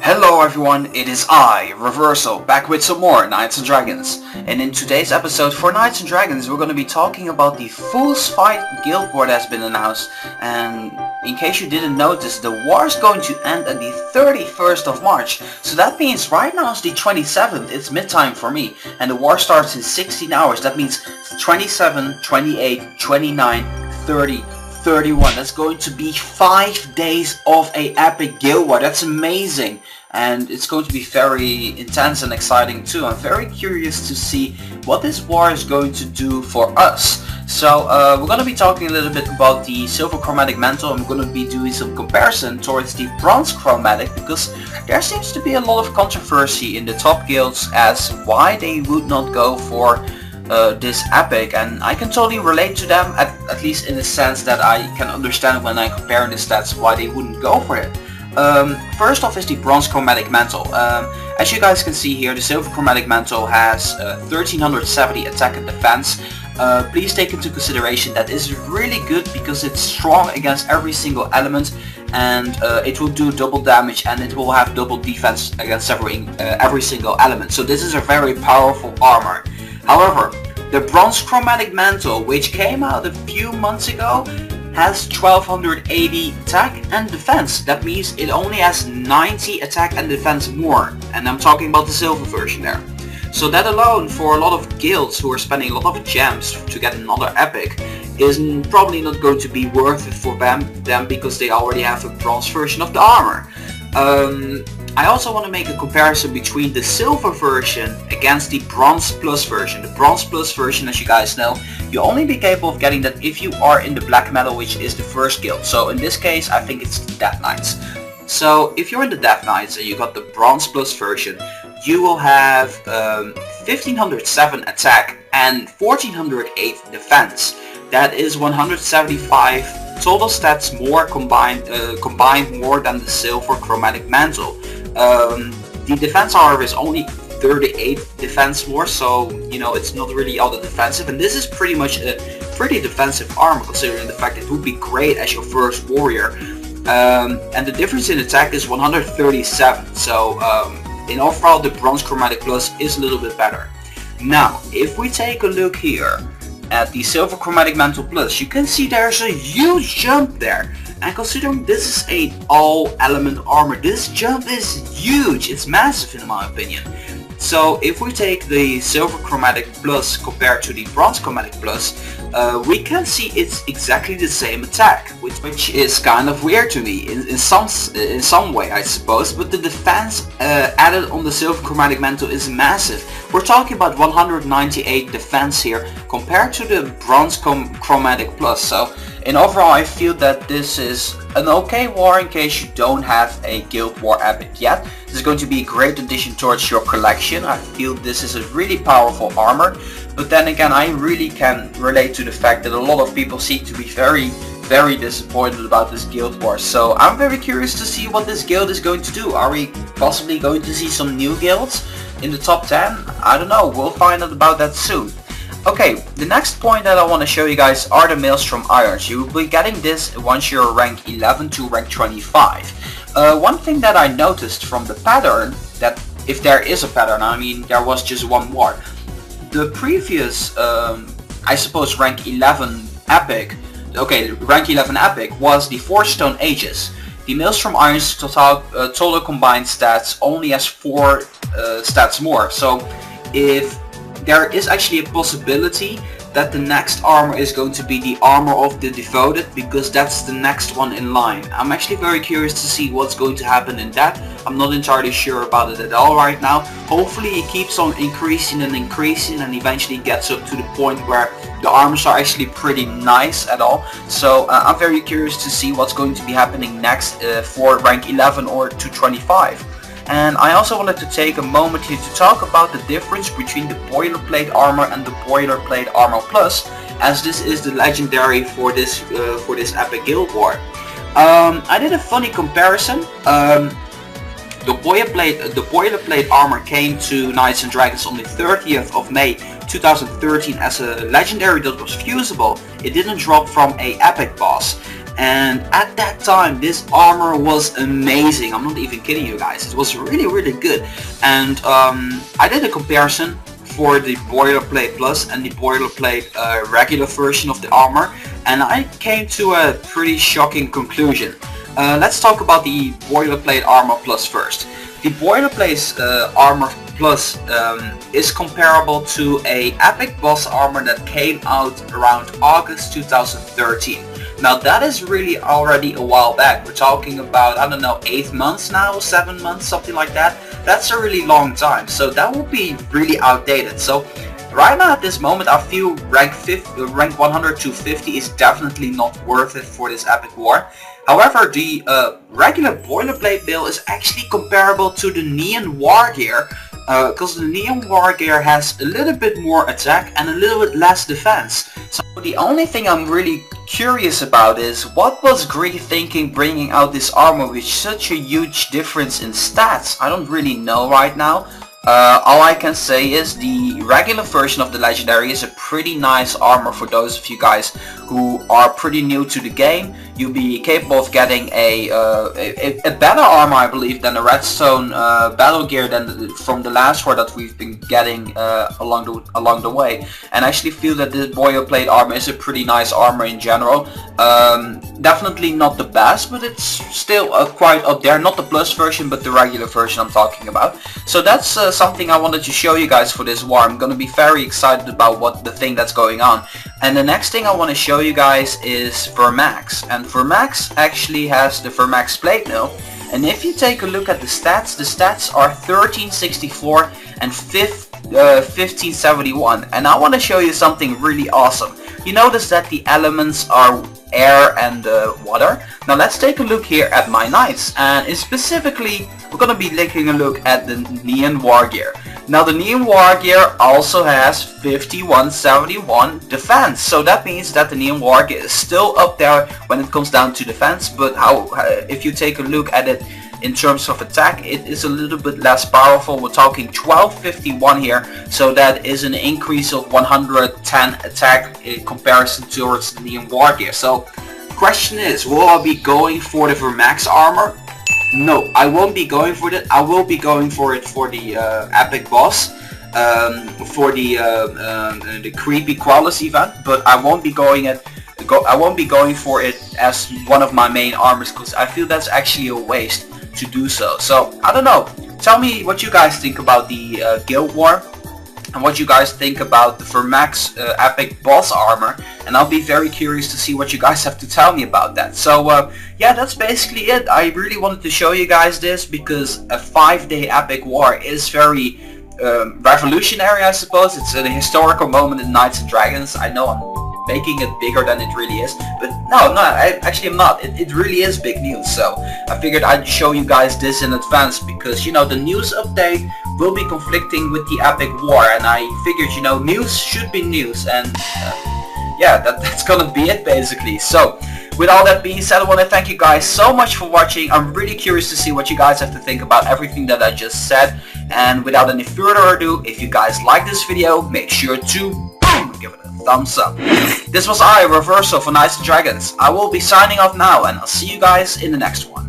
Hello everyone, it is I, Reversal, back with some more Knights and Dragons. And in today's episode for Knights and Dragons we're going to be talking about the Fool's Fight Guild War that has been announced. And in case you didn't notice, the war is going to end at the 31st of March. So that means right now it's the 27th, it's midtime for me. And the war starts in 16 hours, that means 27, 28, 29, 30, 31. That's going to be 5 days of a epic guild war. That's amazing. And it's going to be very intense and exciting too. I'm very curious to see what this war is going to do for us. So we're going to be talking a little bit about the Silver Chromatic Mantle. I'm going to be doing some comparison towards the Bronze Chromatic, because there seems to be a lot of controversy in the top guilds as why they would not go for this epic, and I can totally relate to them, at least in the sense that I can understand when I compare the stats why they wouldn't go for it. First off is the Bronze Chromatic Mantle. As you guys can see here, the Silver Chromatic Mantle has 1370 attack and defense. Please take into consideration that is really good because it's strong against every single element, and it will do double damage and it will have double defense against every single element. So this is a very powerful armor. However, the Bronze Chromatic Mantle, which came out a few months ago, has 1280 attack and defense. That means it only has 90 attack and defense more, and I'm talking about the silver version there. So that alone, for a lot of guilds who are spending a lot of gems to get another epic, is probably not going to be worth it for them because they already have a bronze version of the armor. I also want to make a comparison between the silver version against the bronze plus version. The bronze plus version, as you guys know, you'll only be capable of getting that if you are in the black metal, which is the first guild. So in this case, I think it's the Death Knights. So if you're in the Death Knights and you got the bronze plus version, you will have 1507 attack and 1408 defense. That is 175 total stats more combined more than the Silver Chromatic Mantle. The defense, however, is only 38 defense more, so you know it's not really all that defensive, and this is pretty much a pretty defensive armor considering the fact it would be great as your first warrior. And the difference in attack is 137, so in overall the Bronze Chromatic Plus is a little bit better. Now if we take a look here at the Silver Chromatic Mantle Plus, you can see there's a huge jump there. And considering this is a all element armor, this jump is huge, it's massive in my opinion. So if we take the Silver Chromatic Plus compared to the Bronze Chromatic Plus, we can see it's exactly the same attack, which is kind of weird to me in some way, I suppose. But the defense added on the Silver Chromatic Mantle is massive. We're talking about 198 defense here compared to the Bronze Chromatic Plus. So in overall, I feel that this is an okay war in case you don't have a Guild War epic yet. This is going to be a great addition towards your collection. I feel this is a really powerful armor, but then again I really can relate to the fact that a lot of people seem to be very disappointed about this Guild War. So I'm very curious to see what this guild is going to do. Are we possibly going to see some new guilds in the top 10? I don't know, we'll find out about that soon. Okay, the next point that I want to show you guys are the Maelstrom Irons. You will be getting this once you're rank 11 to rank 25. One thing that I noticed from the pattern, that if there is a pattern, I mean there was just one more. The previous, I suppose rank 11 epic, okay, rank 11 epic was the Forge Stone Aegis. The Maelstrom Irons total combined stats only has 4 stats more. So if there is actually a possibility that the next armor is going to be the Armor of the Devoted, because that's the next one in line. I'm actually very curious to see what's going to happen in that. I'm not entirely sure about it at all right now. Hopefully it keeps on increasing and eventually gets up to the point where the armors are actually pretty nice at all. So I'm very curious to see what's going to be happening next for rank 11 or to 25. And I also wanted to take a moment here to talk about the difference between the Boilerplate armor and the Boilerplate Armor Plus, as this is the legendary for this epic guild war. I did a funny comparison. The The boilerplate armor came to Knights and Dragons on the 30th of May 2013 as a legendary that was fusible. It didn't drop from a epic boss. And at that time, this armor was amazing. I'm not even kidding you guys. It was really good. And I did a comparison for the Boilerplate Plus and the Boilerplate regular version of the armor, and I came to a pretty shocking conclusion. Let's talk about the Boilerplate Armor Plus first. The Boilerplate Armor Plus is comparable to a epic boss armor that came out around August 2013. Now that is really already a while back. We're talking about, I don't know, 8 months now, 7 months, something like that. That's a really long time, so that will be really outdated. So right now at this moment I feel rank 100 to 50 is definitely not worth it for this epic war. However, the regular Boilerplate build is actually comparable to the Nian Wargear, because the Nian Wargear has a little bit more attack and a little bit less defense. So the only thing I'm really curious about is what was Greed thinking bringing out this armor with such a huge difference in stats? I don't really know right now. All I can say is the regular version of the legendary is a pretty nice armor for those of you guys who are pretty new to the game. You'll be capable of getting a better armor, I believe, than the redstone battle gear from the last war that we've been getting along the way. And I actually feel that this Boilerplate armor is a pretty nice armor in general. Definitely not the best, but it's still quite up there. Not the plus version, but the regular version I'm talking about. So that's something I wanted to show you guys for this war. I'm gonna be very excited about the thing that's going on. And the next thing I want to show you guys is Vermax. And Vermax actually has the Vermax plate mill. And if you take a look at the stats are 1364 and 1571. And I want to show you something really awesome. You notice that the elements are air and water. Now let's take a look here at my knights, and specifically we're gonna be taking a look at the Nian Wargear. Now the Nian Wargear also has 5171 defense, so that means that the Nian Wargear is still up there when it comes down to defense, but if you take a look at it in terms of attack, it is a little bit less powerful. We're talking 1251 here, so that is an increase of 110 attack in comparison towards the Nian Wargear. So question is, will I be going for the Vermax armor? No, I won't be going for that. I will be going for it for the epic boss, for the creepy Qualis event, but I won't be going for it as one of my main armors, because I feel that's actually a waste to do so. So I don't know. Tell me what you guys think about the Guild War, and what you guys think about the Vermax epic boss armor, and I'll be very curious to see what you guys have to tell me about that. So yeah, that's basically it. I really wanted to show you guys this because a 5-day epic war is very revolutionary, I suppose. It's a historical moment in Knights and Dragons. I know I'm making it bigger than it really is, but no, I actually am not. It really is big news, so I figured I'd show you guys this in advance, because, you know, the news update will be conflicting with the epic war, and I figured, you know, news should be news, and yeah, that's gonna be it basically. So with all that being said, I want to thank you guys so much for watching. I'm really curious to see what you guys have to think about everything that I just said, and without any further ado, if you guys like this video, make sure to give it a thumbs up. This was Reversal for Knights and Dragons. I will be signing off now, and I'll see you guys in the next one.